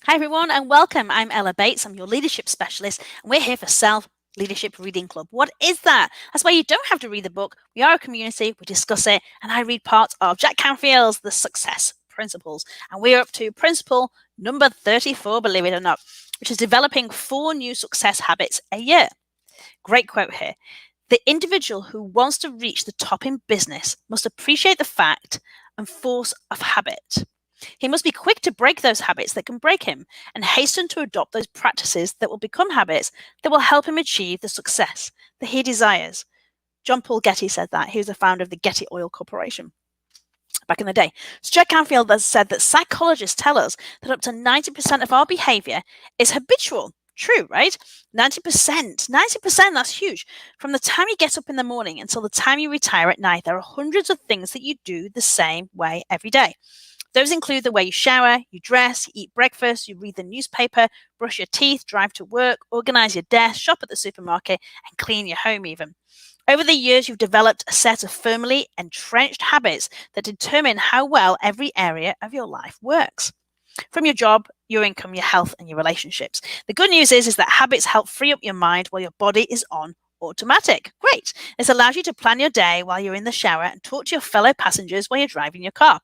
Hi, everyone, and welcome. I'm Ella Bates. I'm your leadership specialist, and we're here for Self Leadership Reading Club. What is that? That's why you don't have to read the book. We are a community, we discuss it, and I read parts of Jack Canfield's The Success Principles. And we're up to principle number 34, believe it or not, which is developing 4 new success habits a year. Great quote here. The individual who wants to reach the top in business must appreciate the fact and force of habit. He must be quick to break those habits that can break him and hasten to adopt those practices that will become habits that will help him achieve the success that he desires. John Paul Getty said that. He was the founder of the Getty Oil Corporation back in the day. So Jack Canfield has said that psychologists tell us that up to 90% of our behavior is habitual. True, right? 90%. 90%, that's huge. From the time you get up in the morning until the time you retire at night, there are hundreds of things that you do the same way every day. Those include the way you shower, you dress, you eat breakfast, you read the newspaper, brush your teeth, drive to work, organize your desk, shop at the supermarket, and clean your home even. Over the years, you've developed a set of firmly entrenched habits that determine how well every area of your life works. From your job, your income, your health, and your relationships. The good news is that habits help free up your mind while your body is on automatic. Great. This allows you to plan your day while you're in the shower and talk to your fellow passengers while you're driving your car.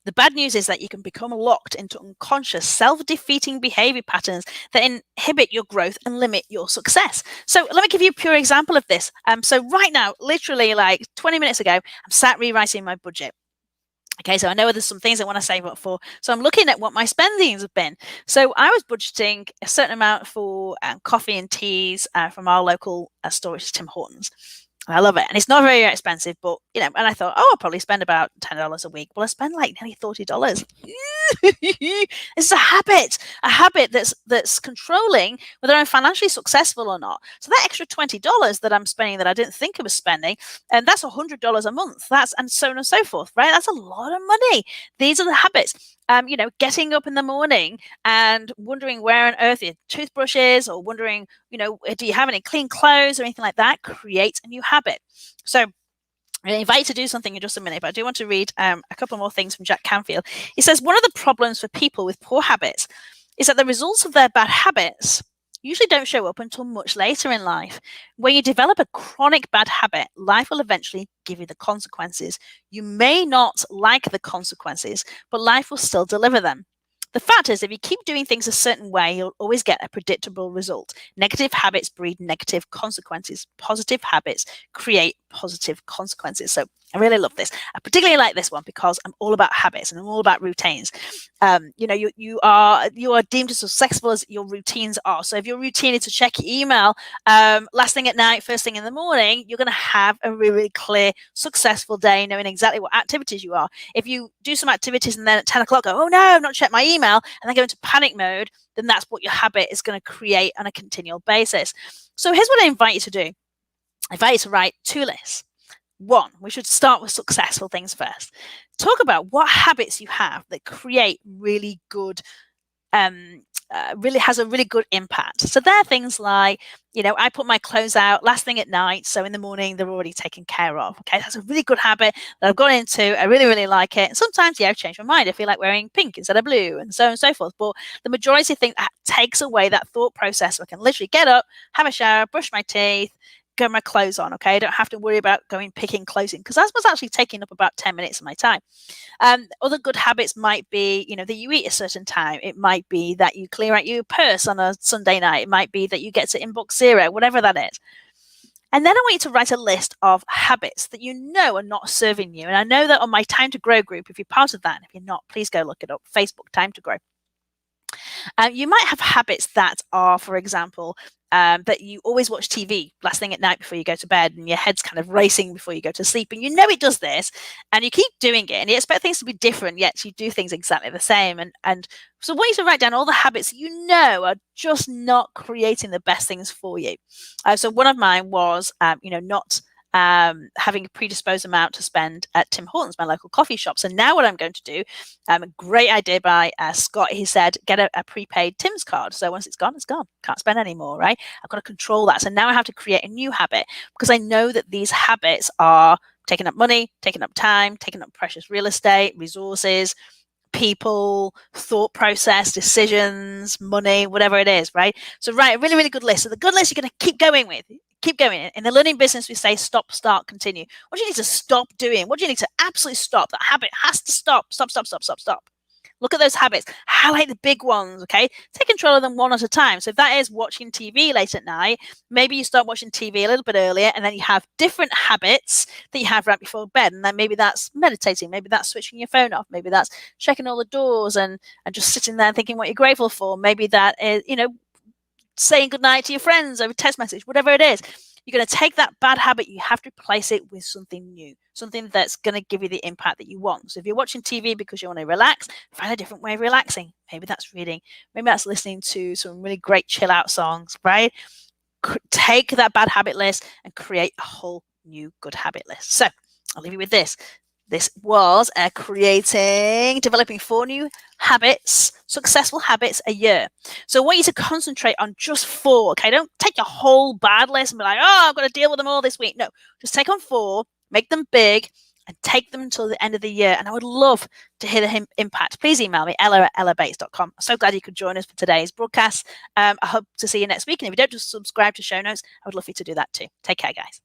The bad news is that you can become locked into unconscious, self-defeating behavior patterns that inhibit your growth and limit your success. So let me give you a pure example of this. So right now, literally like 20 minutes ago, I'm sat rewriting my budget. Okay, so I know there's some things I want to save up for. So I'm looking at what my spendings have been. So I was budgeting a certain amount for coffee and teas from our local store, which is Tim Hortons. I love it. And it's not very expensive, but, and I thought, I'll probably spend about $10 a week. Well, I spend like nearly $30. It's a habit that's controlling whether I'm financially successful or not. So that extra $20 that I'm spending that I didn't think I was spending, and that's $100 a month. And so on and so forth, right? That's a lot of money. These are the habits. Getting up in the morning and wondering where on earth your toothbrush is, or wondering, do you have any clean clothes or anything like that, creates a new habit. So I invite you to do something in just a minute, but I do want to read a couple more things from Jack Canfield. He says, one of the problems for people with poor habits is that the results of their bad habits usually don't show up until much later in life. When you develop a chronic bad habit, life will eventually give you the consequences. You may not like the consequences, but life will still deliver them. The fact is, if you keep doing things a certain way, you'll always get a predictable result. Negative habits breed negative consequences. Positive habits create positive consequences. So I really love this. I particularly like this one because I'm all about habits and I'm all about routines. You are deemed as successful as your routines are. So if your routine is to check your email last thing at night, first thing in the morning, you're going to have a really, really clear, successful day, knowing exactly what activities you are. If you do some activities and then at 10 o'clock go, oh no, I've not checked my email, and then go into panic mode, then that's what your habit is going to create on a continual basis. So here's what I invite you to do. I invite you to write 2 lists. 1, we should start with successful things first. Talk about what habits you have that create really good, really has a really good impact. So there are things like, I put my clothes out last thing at night, so in the morning they're already taken care of. Okay, that's a really good habit that I've got into. I really, really like it. And sometimes, I've changed my mind. I feel like wearing pink instead of blue, and so on and so forth. But the majority think that takes away that thought process. So I can literally get up, have a shower, brush my teeth, get my clothes on. Okay, I don't have to worry about picking clothes in, because that was actually taking up about 10 minutes of my time. Other good habits might be, that you eat a certain time. It might be that you clear out your purse on a Sunday night. It might be that you get to inbox 0, whatever that is. And then I want you to write a list of habits that you know are not serving you. And I know that on my Time to Grow group, if you're part of that, and if you're not, please go look it up. Facebook, Time to Grow. You might have habits that are, for example, that you always watch TV last thing at night before you go to bed, and your head's kind of racing before you go to sleep, and it does this, and you keep doing it, and you expect things to be different, yet you do things exactly the same. And so I want you to write down all the habits that are just not creating the best things for you. So one of mine was, not having a predisposed amount to spend at Tim Hortons, my local coffee shop. So now what I'm going to do, a great idea by Scott, he said, get a prepaid Tim's card. So once it's gone, it's gone. Can't spend anymore, right? I've got to control that. So now I have to create a new habit, because I know that these habits are taking up money, taking up time, taking up precious real estate, resources, people, thought process, decisions, money, whatever it is, right? So write a really, really good list. So the good list you're going to keep going with. Keep going. In the learning business, we say stop, start, continue. What do you need to stop doing? What do you need to absolutely stop? That habit has to stop. Stop, stop, stop, stop, stop. Look at those habits. Highlight the big ones, okay? Take control of them one at a time. So if that is watching TV late at night, maybe you start watching TV a little bit earlier, and then you have different habits that you have right before bed. And then maybe that's meditating. Maybe that's switching your phone off. Maybe that's checking all the doors and just sitting there and thinking what you're grateful for. Maybe that is, saying goodnight to your friends over text message, whatever it is. You're going to take that bad habit, you have to replace it with something new, something that's going to give you the impact that you want. So if you're watching TV because you want to relax, find a different way of relaxing. Maybe that's reading. Maybe that's listening to some really great chill out songs, right? Take that bad habit list and create a whole new good habit list. So I'll leave you with this. This was developing 4 new habits, successful habits a year. So I want you to concentrate on just 4, okay? Don't take your whole bad list and be like, oh, I've got to deal with them all this week. No, just take on 4, make them big, and take them until the end of the year. And I would love to hear the impact. Please email me, ella@ellabates.com. I'm so glad you could join us for today's broadcast. I hope to see you next week. And if you don't just subscribe to show notes, I would love you to do that too. Take care, guys.